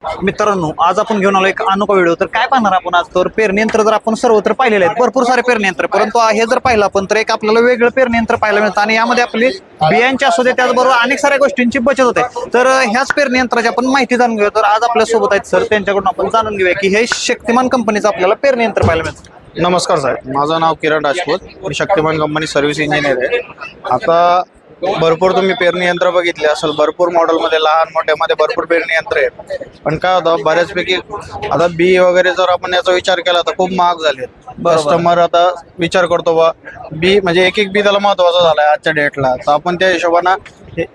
मित्रांनो, आज आपण घेऊन आलो एक अनोखा व्हिडिओ. तर काय पाहणार आपण आज? तर पेरणी यंत्र जर आपण सर्वत्र पाहिलेले आहेत, भरपूर सारे पेरणी यंत्र, परंतु हे जर पाहिलं आपण तर एक आपल्याला वेगळं पेरणी यंत्र पाहायला मिळतं आणि यामध्ये आपली बियांची असू दे, त्याचबरोबर अनेक साऱ्या गोष्टींची बचत होते. तर ह्याच पेरणी यंत्राची आपण माहिती जाणून घेऊया. तर आज आपल्या सोबत आहेत सर, त्यांच्याकडून आपण जाणून घेऊया की हे शक्तिमान कंपनीचं आपल्याला पेरणी यंत्र पाहायला मिळतं. नमस्कार साहेब, माझं नाव किरण राजपूत. मी शक्तिमान कंपनी सर्व्हिस इंजिनियर आहे. आता भरपूर तुम्ही पेरणी यंत्र बघितले असेल, भरपूर मॉडेलमध्ये लहान मोठ्यामध्ये भरपूर पेरणी यंत्र आहे. पण काय होतं, बऱ्याचपैकी आता बी वगैरे जर आपण याचा विचार केला तर खूप महाग झाले. कस्टमर आता विचार करतो बा बी म्हणजे एक बी त्याला महत्वाचा झालाय आजच्या डेटला. तर आपण त्या हिशोबानं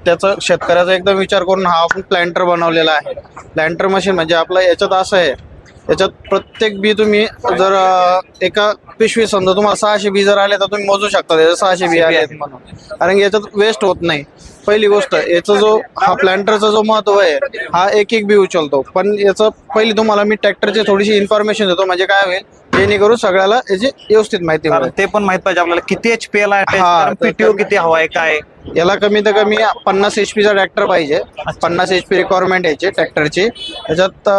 त्याचा शेतकऱ्याचा एकदम विचार करून हा आपण प्लॅन्टर बनवलेला आहे. प्लॅन्टर मशीन म्हणजे आपलं याच्यात असं आहे, याच्यात प्रत्येक बी तुम्ही जर एका पिशवी समजा तुम्हाला 600 बी जर आले तर तुम्ही मोजू शकता त्याच्यात 600 बी आले म्हणून, कारण याच्यात वेस्ट होत नाही. पहिली गोष्ट, याचा जो हा प्लॅन्टरचा जो महत्व आहे, हा एक बी उचलतो. पण याचं पहिली तुम्हाला मी ट्रॅक्टरची थोडीशी इन्फॉर्मेशन देतो, म्हणजे काय होईल जेणेकरून सगळ्याला याची व्यवस्थित माहिती मिळेल. ते पण माहित पाहिजे आपल्याला किती HP ला, पीटीओ किती हवा आहे, काय याला कमीत कमी 50 HP चा ट्रॅक्टर पाहिजे. 50 HP रिक्वायरमेंट याची ट्रॅक्टरची. त्याच्यात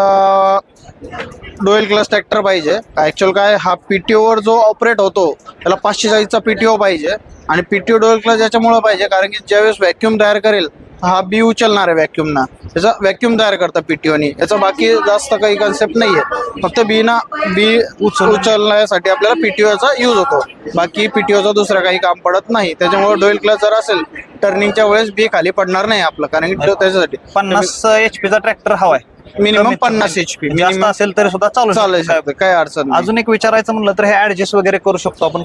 डुएल क्लास ट्रॅक्टर पाहिजे. ऍक्च्युअल काय, हा पीटीओवर जो ऑपरेट होतो त्याला 540चा पीटीओ पाहिजे. आणि पीटीओ डुएल क्लास याच्यामुळे पाहिजे कारण की ज्यावेळेस व्हॅक्यूम तयार करेल हा बी उचलणार आहे व्हॅक्यूमना, त्याचा व्हॅक्यूम तयार करता पीटीओनी. याचा बाकी जास्त काही कन्सेप्ट नाहीये, फक्त बी उचलण्यासाठी आपल्याला पीटीओचा यूज होतो. बाकी पीटीओचा दुसरं काही काम पडत नाही. त्याच्यामुळे डुएल क्लास जर असेल टर्निंगच्या वेळेस बी खाली पडणार नाही आपलं, कारण की त्याच्यासाठी 50 HP चा ट्रॅक्टर हवाय. मिनिमम 50 HP जास्त असेल तरी सुद्धा चालेल, काय अडचण नाही. अजून एक विचारायचं म्हणलं तर हे ऍडजस्ट वगैरे करू शकतो आपण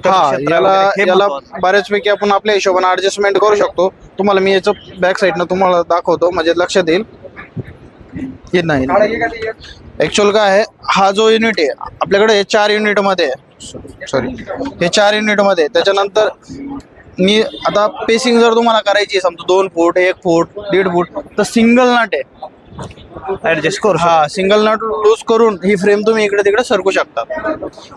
याला बऱ्याचपैकी आपण आपल्या हिशोबाने ऍडजस्टमेंट करू शकतो. तुम्हाला मी याचं बॅक साईडनं तुम्हाला दाखवतो म्हणजे लक्षात येईल. हे नाही ऍक्च्युअल काय आहे, हा जो युनिट आहे आपल्याकडे हे 4 युनिट मध्ये, हे 4 युनिट मध्ये. त्याच्यानंतर मी आता पेसिंग जर तुम्हाला करायची समजा 2 फूट 1 फूट 1.5 फूट तर सिंगल नट आहे ऍडजस्ट करू. सिंगल नट लूज करून ही फ्रेम तुम्ही इकडे तिकडे सरकू शकता.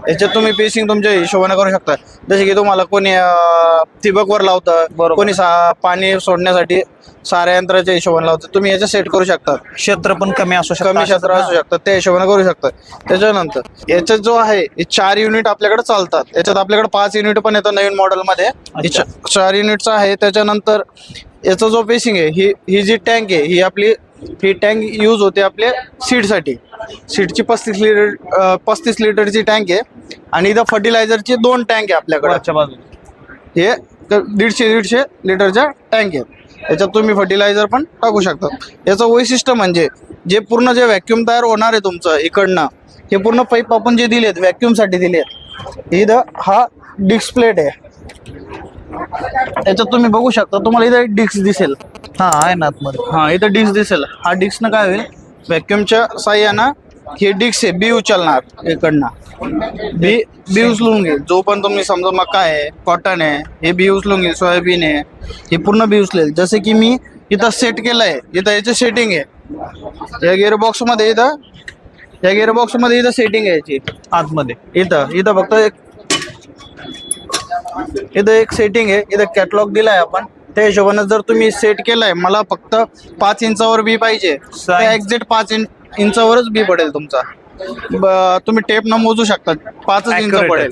याच्यात तुम्ही पेसिंग तुमच्या हिशोबाने करू शकता. जसे की तुम्हाला कोणी ठिबकवर लावतं, कोणी पाणी सोडण्यासाठी साऱ्या यंत्राच्या हिशोबाने लावतं. तुम्ही याचं सेट करू शकता. क्षेत्र पण कमी असू शकतं, कमी क्षेत्र असू शकतं, त्या हिशोबाने करू शकता. त्याच्यानंतर याच्यात जो आहे हे 4 युनिट आपल्याकडे चालतात. याच्यात आपल्याकडे 5 युनिट पण येतं नवीन मॉडेलमध्ये. 4 युनिटचा आहे. त्याच्यानंतर याचा जो पेसिंग आहे, ही जी टँक आहे ही टँक यूज होते आपल्या सीडसाठी. सीडची 35 लिटरची टँक आहे. आणि इथं फर्टिलायझरची 2 टँक आहे आपल्याकडे. हे 150 लिटरच्या टँक आहे. याच्यात तुम्ही फर्टिलायझर पण टाकू शकता. याचं वैशिष्ट्य म्हणजे जे व्हॅक्यूम तयार होणार आहे तुमचं इकडनं, हे पूर्ण पाईप आपण जे दिलेत व्हॅक्यूमसाठी दिलेत. इथं हा डिस्क प्लेट आहे. याच्यात तुम्ही बघू शकता, तुम्हाला इथं एक डिस्क दिसेल. आहे ना आतमध्ये. इथं डिस्क दिसेल. हा डिस्कनं काय होईल, व्हॅक्यूमच्या साह्यानं हे डिस्क आहे बी उचलणार इकडनं. बी उचलून घेईल. जो पण तुम्ही समजा मका आहे, कॉटन आहे, हे बी उचलून घेईल. सोयाबीन आहे, हे पूर्ण बी उचलेल. जसे की मी इथं सेट केलंय, इथं याची सेटिंग आहे. या गिअरबॉक्समध्ये इथं सेटिंग आहे याची आतमध्ये. इथं फक्त इथं एक सेटिंग आहे. इथं कॅटलॉग दिलाय आपण. त्या हिशोबाने जर तुम्ही सेट केलाय, मला फक्त 5 इंचावर बी पाहिजे, एक्झॅक्ट 5 इंचावरच बी पडेल तुमचा. तुम्ही टेप न मोजू शकता, 5 इंच पडेल.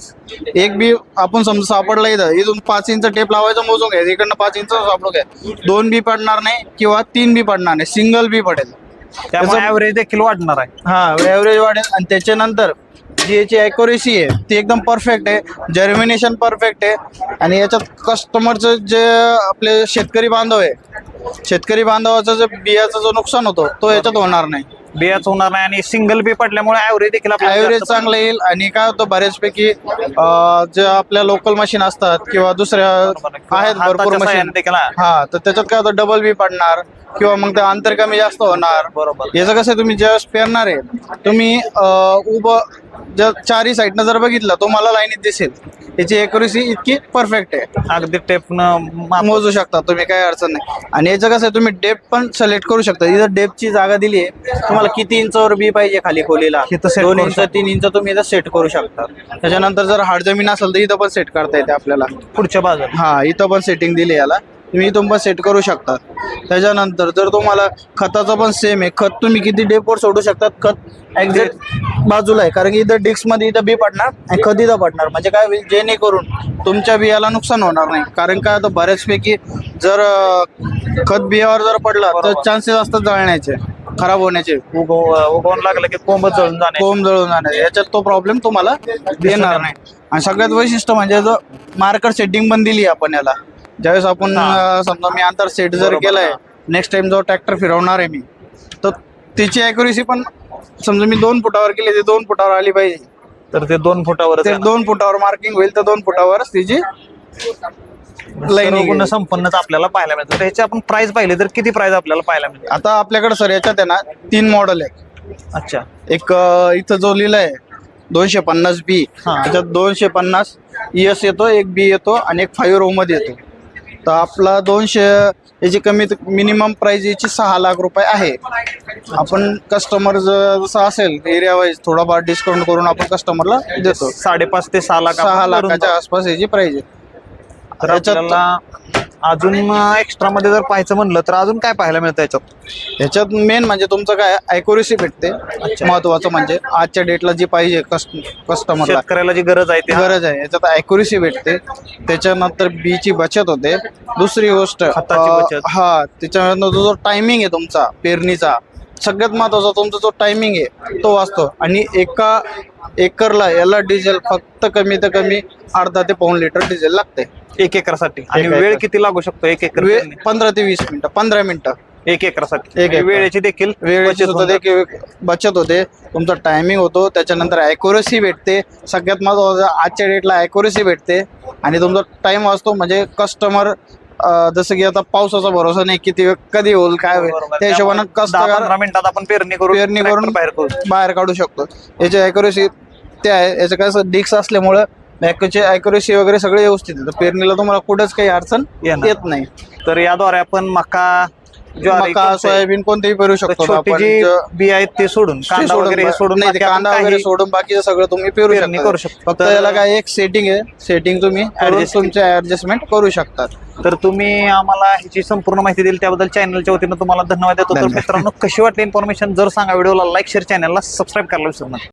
एक बी आपण समजा सापडला इथून 5 इंच टेप लावायचं, मोजून घ्यायचं, इकडनं 5 इंच सापडू घ्या. 2 बी पडणार नाही किंवा 3 बी पडणार नाही, सिंगल बी पडेल. त्यामुळे ऍव्हरेज देखील वाढणार आहे. ऍव्हरेज वाढेल. आणि त्याच्यानंतर जी याची ॲक्युरेसी आहे ती एकदम परफेक्ट आहे. जर्मिनेशन परफेक्ट आहे. आणि याच्यात कस्टमरचं जे आपले शेतकरी बांधव आहे, शेतकरी बांधवाचं जे बियाचं जो नुकसान होतो तो याच्यात होणार नाही. बियाच होणार नाही. आणि सिंगल बी पडल्यामुळे ऍव्हरेज देखील ॲव्हरेज चांगलं येईल. आणि काय होतं, बऱ्याचपैकी जे आपल्या लोकल मशीन असतात किंवा दुसऱ्या आहेत भरपूर मशीन, तर त्याच्यात काय होतं, डबल बी पडणार किंवा मग ते अंतर कमी जास्त होणार. बरोबर. याचं कसं, तुम्ही ज्यावेळेस पेरणार आहे तुम्ही उभं जर 4ही साईडनं जर बघितलं तुम्हाला लाईनीत दिसेल. याची ॲक्युरेसी इतकी परफेक्ट आहे, अगदी टेपनं मोजू शकता तुम्ही, काही अडचण नाही. आणि याचं कसं आहे, तुम्ही डेप्थ पण सिलेक्ट करू शकता. इथं डेप्थची जागा दिली आहे, तुम्हाला किती इंचावर बी पाहिजे खाली खोलीला, 2 इंच 3 इंच तुम्ही इथं सेट करू शकता. त्याच्यानंतर जर हाड जमीन असेल तर इथं पण सेट करता येते आपल्याला पुढच्या बाजूला. इथं पण सेटिंग दिली याला. तुम्ही इथून पण सेट करू शकता. त्याच्यानंतर जर तुम्हाला खताचं पण सेम आहे, खत तुम्ही किती डेपवर सोडू शकतात, खत एक्झॅक्ट बाजूला आहे, कारण की इथं डिस्कमध्ये इथं बी पडणार आणि खत इथं पडणार. म्हणजे काय होईल, जेणेकरून तुमच्या बियाला नुकसान होणार नाही. कारण काय होतं, बऱ्याचपैकी जर खत बियावर जर पडला तर चान्सेस असतात जळण्याचे, खराब होण्याचे, उगवून लागलं की कोंबच जळून जाणे. कोंब जळून जाण्याचे. याच्यात तो प्रॉब्लेम तुम्हाला येणार नाही. आणि सगळ्यात वैशिष्ट्य म्हणजे जो मार्कर सेटिंग पण दिली आपण याला. ज्यावेळेस आपण समजा मी अंतर सेट जर केलंय, नेक्स्ट टाइम जो ट्रॅक्टर फिरवणार आहे मी, तर तिची ॲक्युरेसी पण समजा मी 2 फुटावर केली, ती 2 फुटावर आली पाहिजे. तर ते 2 फुटावर ते 2 फुटावर मार्किंग होईल, तर 2 फुटावरच तिची लाईन संपन्नच आपल्याला पाहायला मिळतं. त्याची आपण प्राइस पाहिली तर किती प्राइस आपल्याला पाहायला मिळते? आता आपल्याकडे सर याच्यात आहे ना 3 मॉडेल आहे. अच्छा. एक इथं जो लिहिलाय 250B, त्याच्यात 250 ES येतो, एक बी येतो आणि एक 5 रो मध्ये येतो. तर आपला 200 याची कमीत मिनिमम प्राइस याची 6 लाख रुपये आहे. आपण कस्टमर जसं असेल एरिया वाईज थोडाफार डिस्काउंट करून आपण कस्टमरला देतो. 5.5 ते 6 लाख 6 लाखाच्या आसपास याची प्राइस आहे. तर आपल्याला अजून एक्स्ट्रा मध्ये जर पाहायचं म्हणलं तर अजून काय पाहायला मिळतं याच्यात मेन म्हणजे तुमचं काय ॲक्युरेसी भेटते. महत्वाचं म्हणजे आजच्या डेटला जी पाहिजे कस्टमरला, शेतकऱ्याला जी गरज आहे ती गरज आहे, याच्यात ॲक्युरेसी भेटते. त्याच्यानंतर बीची बचत होते. दुसरी गोष्ट खताची बचत. त्याच्यानंतर जो टायमिंग आहे तुमचा पेरणीचा, सगळ्यात महत्वाचा तुमचा जो टायमिंग आहे तो वाचतो. आणि एका एकरला याला डिझेल फक्त कमीत कमी अर्धा ते पाऊण लिटर डिझेल लागते 1 एकरासाठी. आणि वेळ किती लागू शकतो 1 एकर? 15 ते 20 मिनिटं, 15 मिनिटं 1 एकरासाठी. एक एकर. वेळेची देखील बचत होते, तुमचा टायमिंग होतो. त्याच्यानंतर ॲक्युरेसी भेटते. सगळ्यात महत्वाचं आजच्या डेटला ॲक्युरेसी भेटते आणि तुमचा टाइम वाचतो. म्हणजे कस्टमर जसं की आता पावसाचा भरोसा नाही, किती कधी होईल काय होईल, त्या हिशोबानं 10-15 मिनिटात आपण पेरणी करून बाहेर काढू शकतो. याची ॲक्युरेसी ते आहे. याचं काय डिस्क असल्यामुळं ॲक्युरेसी वगैरे सगळे व्यवस्थित येतं. पेरणीला तुम्हाला कुठंच काही अडचण येत नाही. तर याद्वारे आपण मका, सोयाबीन कोणतेही पेरू शकतो. छोटी जी बी आहेत ते सोडून कांदा वगैरे सोडून बाकीचं सगळं तुम्ही पेरू शकता. फक्त याला काय एक सेटिंग आहे, सेटिंग तुम्ही तुमचे ऍडजस्टमेंट करू शकता. तर तुम्ही आम्हाला ह्याची संपूर्ण माहिती दिली त्याबद्दल चॅनलच्या वतीनं तुम्हाला धन्यवाद देतो. तर मित्रांनो, कशी वाटली इन्फॉर्मेशन जर सांगा. व्हिडिओला लाईक, शेअर, चॅनलला सबस्क्राईब करायला विसरू नका.